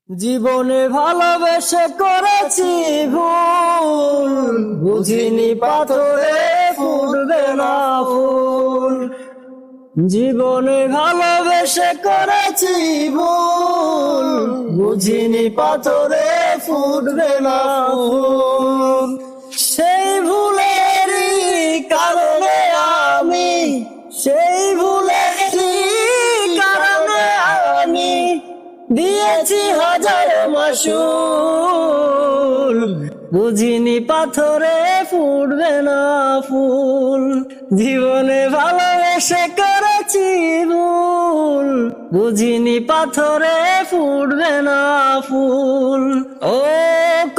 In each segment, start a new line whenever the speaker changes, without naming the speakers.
জীবনে ভালোবেসে করেছি ভুল, বুঝিনি পাথরে ফুটবে না ফুল। জীবনে ভালোবেসে করেছি ভুল, বুঝিনি পাথরে ফুটবে না ফুল। সেই ভুলেরই কারণে আমি, সেই ভুলেরই কারণে আমি দিয়েছি হাজার মাসুল। বুঝিনি পাথরে ফুটবে না ফুল। জীবনে ভালোবেসে করেছি ভুল, বুঝিনি পাথরে ফুটবে না ফুল। ও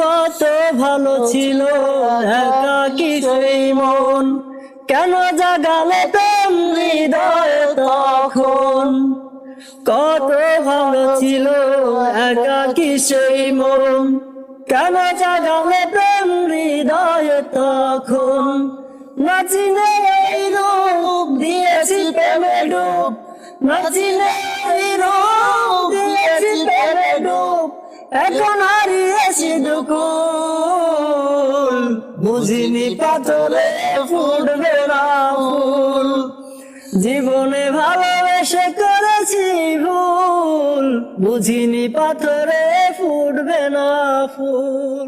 কত ভালো ছিল একাকী সেই মন, কেন জাগালে প্রেম হৃদয়ে তখন। কত ভালো ছিল একাকী সেই মন, কেন জাগালে প্রেম হৃদয়ে তখন। নাচিনে এই রূপ দিয়েছি প্রেমে ডুব, নাচিনে এই রূপ দিয়েছি প্রেমে ডুব, এখন হারিয়েছি দুকুল। বুঝিনি পাথরে ফুটবে না ফুল। জীবনে ভালোবেসে করেছি ভুল, বুঝিনি পাথরে ফুটবে না ফুল।